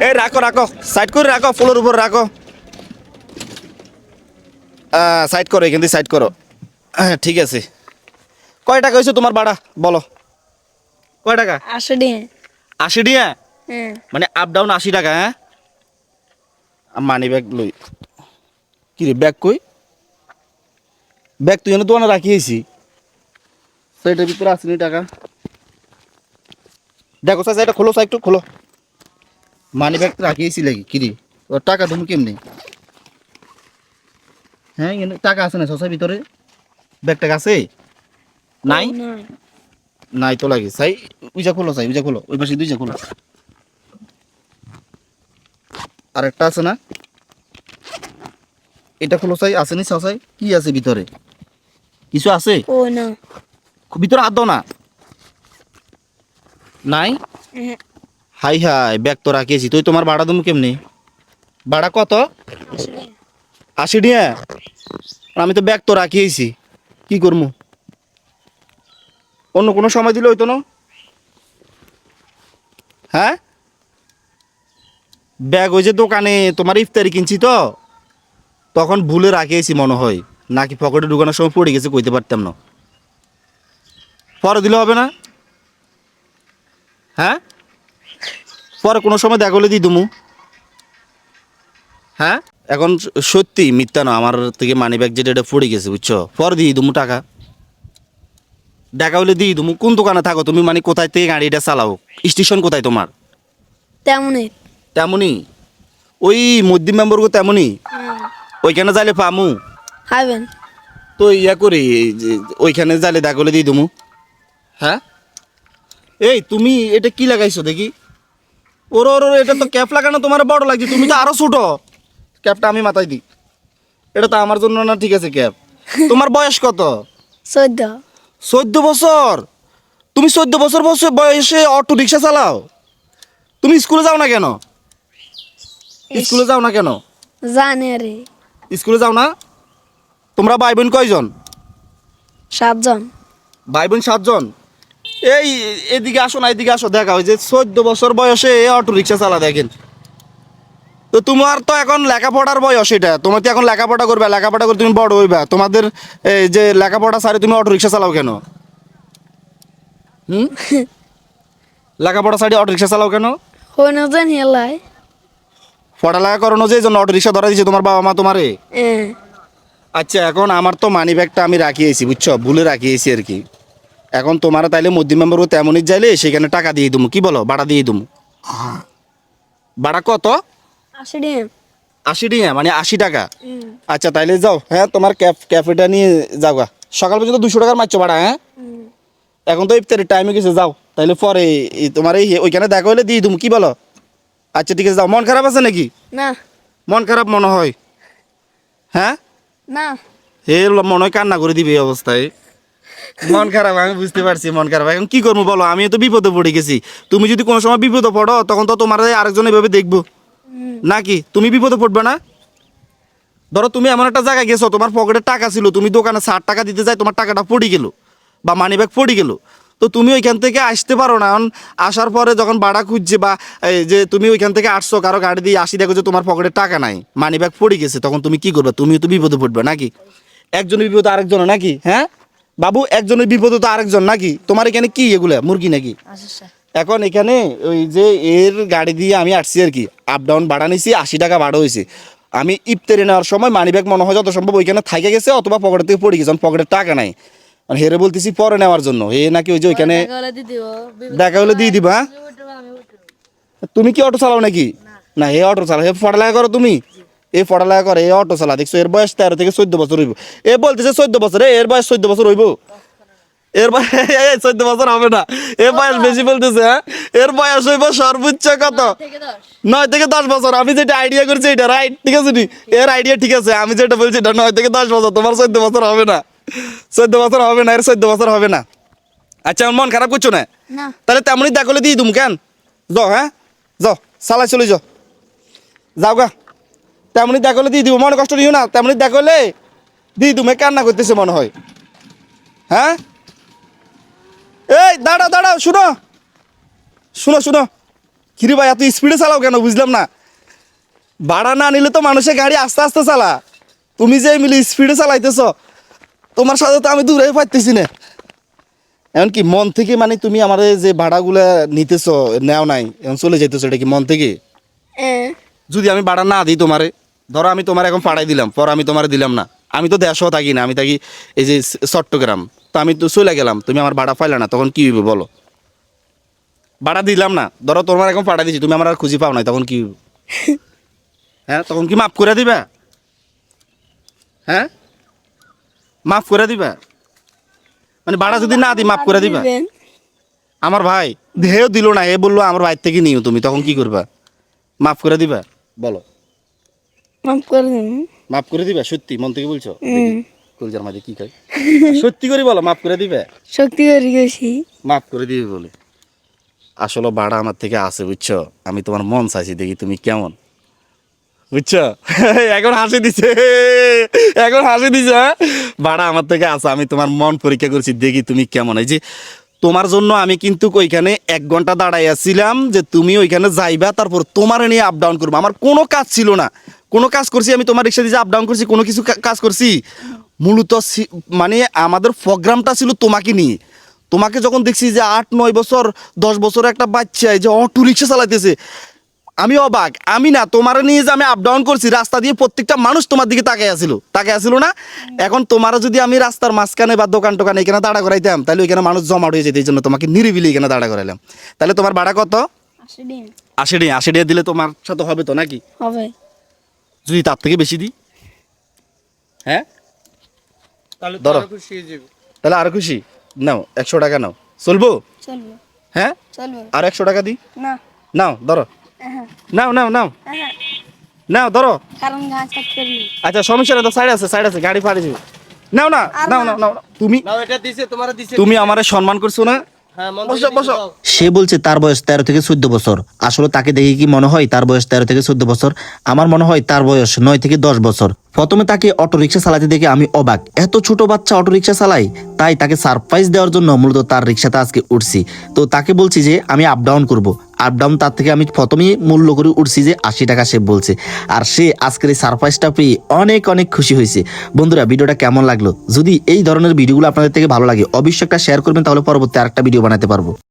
এই রাখো রাখো, সাইড করে রাখো, ফ্লোর উপর রাখো। সাইড করো, এখান থেকে সাইড করো। হ্যাঁ ঠিক আছে। কয় টাকা হয়েছে তোমার ভাড়া বলো? কয় টাকা? 80 টাকা। 80 টাকা? হ্যাঁ। মানে আপ ডাউন 80 টাকা? হ্যাঁ, মানি ব্যাগ লই। কি রে ব্যাগ কই? ব্যাগ তুই এনে দোকানে রাখিয়েছি, সেটার ভিতরে আসেনি টাকা। দেখো স্যার, এটা খোলো, স্যার একটু খোলো। মানি ব্যাগ রাখিয়েছি লাগি কিরে, ওর টাকা তুমি কেমনি? হ্যাঁ এখানে টাকা আছে না শশার ভিতরে? ব্যাগ টাকা আছে? নাই নাই তো লাগে। সাই উইজা খোলো, সাই উইজা খোলো, ওই পাশে দুইজা খোলো। আর একটা আছে না, এটা খোলো সাই। আসেনি শশাই? কি আছে ভিতরে? কিছু আছে ও না। ভিতরে? হাত দাও না। নাই? হাই হাই, ব্যাগ তো রাখিয়েছি। তুই তোমার ভাড়া তুমি কেমনি? ভাড়া কত? 80 টাকা? আমি তো ব্যাগ তো রাখিয়েছি, কি করবো? অন্য কোনো সময় দিলে হইতো না? হ্যাঁ, ব্যাগ ওই যে দোকানে তোমার ইফতারি কিনছি তো, তখন ভুলে রাখিয়েছি মনে হয়, নাকি পকেটে ঢুকানোর সময় পড়ে গেছে, কইতে পারতাম না। পরে দিলে হবে না? হ্যাঁ, পরে কোনো সময় দেখা হলে দিই দুমু। হ্যাঁ, এখন সত্যি মিথ্যা না, আমার থেকে মানি ব্যাগ যেটা এটা পড়ে গেছে বুঝছো, পরে দিই দুমু টাকা। দেখা হলে দিই তুমি। কোন দোকানে থাকো তুমি, মানে কোথায় থেকে গাড়িটা চালাও? স্টেশন কোথায় তোমার? তেমনই। তেমনই ওই মধ্যম মেম্বরগো তেমনই, ওইখানে যাইলে পামু। খাবেন? তো ইয়া করি ওইখানে যাইলে দেখা হলে দিই তুমি। হ্যাঁ, এই তুমি এটা কি লাগাইছো দেখি? ওর ওর ওর, এটা তো ক্যাপ লাগানো তোমার বড় লাগছে, তুমি তো আরো ছোট। ক্যাপটা আমি মাথায় দিই, এটা তো আমার জন্য না। ঠিক আছে ক্যাপ। তোমার বয়স কত? 14। 14 বছর? তুমি 14 বছর বয়সে অটো রিক্সা চালাও? তুমি স্কুলে যাও না কেন? স্কুলে যাও না কেন? জানে রে। স্কুলে যাও না? তোমরা ভাই বোন কয়জন? 7 জন। ভাই বোন 7 জন? এই এদিকে আসো না, এদিকে আসো। দেখা ওই যে 14 বছর বয়সে অটো রিক্সা চালা, দেখেন তো। তোমার তো এখন লেখাপড়ার বয়স, এটা তোমার তো এখন লেখাপড়া করবে, লেখাপড়া করে তুমি বড় হইবা। তোমাদের এই যে লেখাপড়া সারে তুমি অটো রিক্সা চালাও কেন? হুম, লেখাপড়া সারি অটো রিক্সা চালাও কেন? হইনা জানি এলাই। পড়ালেখা করানো যে এই জন্য অটো রিক্সা ধরা দিয়েছে তোমার বাবা মা তোমারে? আচ্ছা, এখন আমার তো মানি ব্যাগটা আমি রাখিয়েছি বুঝছো, ভুলে রাখিয়েছি আর কি। এখন তোমার তাইলে মধ্যম মেম্বার তেমনই যাইলে সেখানে টাকা দিয়ে দেবো, কি বলো? ভাড়া দিয়ে দেবো। ভাড়া কত? 80 টাকা। 80 টাকা? মানে 80 টাকা? আচ্ছা তাইলে যাও। হ্যাঁ, তোমার ক্যাফেটা নিয়ে যাও গা। সকাল পর্যন্ত 200 টাকার মারছো ভাড়া? হ্যাঁ, এখন তো ইফতারের টাইমে গেছে, যাও তাইলে। পরে তোমার এই ওইখানে দেখা হলে দিয়ে দেবো, কি বলো? আচ্ছা ঠিক আছে, যাও। মন খারাপ আছে নাকি? না মন খারাপ মনে হয়? হ্যাঁ, না। হে মনে হয় কান্না করে দিবে এই অবস্থায়। মন খারাপ, আমি বুঝতে পারছি মন খারাপ। এখন কি করবো বলো, আমি তো বিপদে পড়ে গেছি। তুমি যদি কোনো সময় বিপদে পড়ো, তখন তো তোমার আরেকজন এভাবে দেখবো নাকি? তুমি বিপদে পড়বে না? ধরো তুমি এমন একটা জায়গায় গেছো, তোমার পকেটে টাকা ছিল, তুমি দোকানে 60 টাকা দিতে যাই, তোমার টাকাটা পড়ে গেল বা মানি ব্যাগ পড়ে গেল, তো তুমি ওইখান থেকে আসতে পারো না। এখন আসার পরে যখন ভাড়া খুঁজছে, বা এই যে তুমি ওইখান থেকে আসছো, কারো গাড়ি দিয়ে আসি, দেখো যে তোমার পকেটে টাকা নাই, মানি ব্যাগ পড়ে গেছে, তখন তুমি কি করবে? তুমিও তো বিপদে পড়বে নাকি? একজনের বিপদ আরেকজন নাকি? হ্যাঁ বাবু, একজনের বিপদ তো আরেকজন নাকি? তোমার এখানে কি এগুলা মুরগি নাকি? এখন এখানে ওই যে এর গাড়ি দিয়ে আমি আসছি আর কি, আপ ডাউন ভাড়া নিছি, 80 টাকা ভাড়া হয়েছে। আমি ইফতারি নেওয়ার সময় মানি ব্যাগ মনে হয় যত সম্ভব ওইখানে থাইকে গেছে, অথবা পকেট থেকে পড়ে গেছে, পকেটের টাকা নাই। মানে হেরে বলতেছি পরে নেওয়ার জন্য, এ নাকি ওই যে ওইখানে দেখা হলে দিয়ে দিবা। তুমি কি অটো চালাও নাকি? না, এ অটো চালা। এ পড়ালেখা করো তুমি? এ পড়ালেখা করে, এ অটো চালা। দেখছো এর বয়স 13 থেকে 14 বছর হইব। এ বলতেছে 14 বছর, এর বয়স 14 বছর হইব? এর বয়স 14 বছর হবে না, এর বয়স বেশি বলতেছে। হ্যাঁ, এর বয়স হইব সর্বোচ্চ কত? 9 থেকে 10 বছর। আমি যেটা আইডিয়া করছি এটা রাইট, ঠিক আছে নি? এর আইডিয়া ঠিক আছে, আমি যেটা বলছি এটা 9 থেকে 10 বছর। তোমার 14 বছর হবে না, 14 বছর হবে না, এর 14 বছর হবে না। আচ্ছা, মন খারাপ করছো না? তাহলে তেমনই দেখলে দিয়ে দুম কেন? যাও, হ্যাঁ যাও, চালাই চলে যাও, যাও গা। তেমনই দেখলে দিয়ে দিব, মনে কষ্ট নিও না। তেমনই দেখলে দিয়ে তুমি কান্না করতেছে মনে হয়। হ্যাঁ, এই দাঁড়াও দাঁড়াও, শুনো শুনো শুনো, কিরে ভাই এত স্পিডে চালাও কেন বুঝলাম না। ভাড়া না নিলে তো মানুষের গাড়ি আস্তে আস্তে চালা, তুমি যে মিলে স্পিডে চালাইতেছ, তোমার সাথে তো আমি দূরে পাইতেছি না। এমনকি মন থেকে মানে তুমি আমার যে ভাড়াগুলা নিতেছ নেও নাই, এখন চলে যেতেছো, এটা কি মন থেকে? যদি আমি ভাড়া না দিই তোমারে, ধরো আমি তোমার এখন পাঠাই দিলাম, পর আমি তোমার দিলাম না, আমি তো দেশও থাকি না, আমি থাকি এই যে চট্টগ্রাম, তো আমি তো চলে গেলাম, তুমি আমার ভাড়া পাইলে না, তখন কি হইবে বলো? ভাড়া দিলাম না, ধরো তোমার এখন পাঠাই দিছি, তুমি আমার আর খুঁজে পাও নাই, তখন কি হইবে? হ্যাঁ, তখন কি মাফ করে দিবা? হ্যাঁ, মাফ করে দিবা? মানে ভাড়া যদি না দিই মাফ করে দিবা? আমার ভাই দেহেও দিল না, এ বললো আমার ভাই থেকে নিও, তুমি তখন কি করবা? মাফ করে দিবা বলো? মাফ করে দিন। মাফ করে দিবা সত্যি মন থেকে বলছো? কলজার মাঝে কি খাই, সত্যি করে বলো, মাফ করে দিবে? শক্তি করে গেছি। মাফ করে দিবে বলে। আসলে ভাড়া আমার থেকে আছে বুঝছো, আমি তোমার মন চাইছি, দেখি তুমি কেমন, বুঝছো? এখন হাসি দিছে, এখন হাসি দিছে, হ্যাঁ? ভাড়া আমার থেকে আছে, আমি তোমার মন পরীক্ষা করছি, দেখি তুমি কেমন। এই যে তোমার জন্য আমি কিন্তু ওইখানে 1 ঘন্টা দাঁড়াইয়াছিলাম যে তুমি ওইখানে যাইবা, তারপর তোমার নিয়ে আপ ডাউন করবো। আমার কোনো কাজ ছিল না, কোনো কাজ করছি আমি তোমার রিক্সা দিয়ে আপ ডাউন করছি, কোনো কিছু কাজ করছি? মূলত মানে আমাদের প্রোগ্রামটা ছিল তোমাকে নিয়ে। তোমাকে যখন দেখছি যে 8-9 বছর 10 বছর একটা বাচ্চা এই যে অটো রিক্সা চালাইতেছে, আমি অবাক। আমি না তোমার নিয়ে যে আমি আপ ডাউন করছি, রাস্তা দিয়ে প্রত্যেকটা মানুষ তোমার দিকে তাকাই আসিল না? এখন তোমারও যদি আমি রাস্তার মাঝখানে বা দোকান টোকানে এখানে দাঁড়া করাইতাম, তাহলে ওইখানে মানুষ জমা হয়ে যেত, এই জন্য তোমাকে নিরিবিলি এখানে দাঁড়া করাইলাম। তাহলে তোমার ভাড়া কত? 80 দিন 80 টাকা দিলে তোমার সাথে হবে তো নাকি? হবে। যদি তার থেকে বেশি দিই, হ্যাঁ তাহলে ধরো। তো খুশি হয়ে যাবে। তাহলে আরো খুশি, নাও 100 টাকা নাও, চলবো? চলবে হ্যাঁ, চলবে আর 100 টাকা দিই, না। নাও ধরো, হ্যাঁ নাও নাও নাও হ্যাঁ, নাও ধরো। কারণ ঘাস কাটতে পারি। আচ্ছা সমস্যা না, তো সাইড আছে, গাড়ি ফাড়ে যাবে। নাও না, আর নাও না। নাও নাও, তুমি নাও, এটা দিছে, তোমার দিছে। তুমি আমারে সম্মান করছো না? হ্যাঁ, মন বসো, থেকে বসো। দাও। সে বলছে তার বয়স 13 থেকে 14 বছর। আসলে তাকে দেখে কি মনে হয় তার বয়স 13 থেকে 14 বছর? আমার মনে হয় তার বয়স 9 থেকে 10 বছর। প্রথমে তাকে অটো রিক্সা চালাতে দেখে আমি অবাক, এত ছোট বাচ্চা অটো রিক্সা চালায়। তাই তাকে সারপ্রাইজ দেওয়ার জন্য মূলত তার রিক্সাতে আজকে উঠছি। তো তাকে বলছি যে আমি আপ ডাউন করবো। আপ ডাউন তার থেকে আমি প্রথমেই মূল্য করে উঠছি যে 80 টাকা সে বলছে। আর সে আজকের এই সারপ্রাইজটা পেয়ে অনেক অনেক খুশি হয়েছে। বন্ধুরা, ভিডিওটা কেমন লাগলো? যদি এই ধরনের ভিডিওগুলো আপনাদের থেকে ভালো লাগে অবশ্যই একটা শেয়ার করবেন, তাহলে পরবর্তী আরেকটা ভিডিও বানাতে পারবো।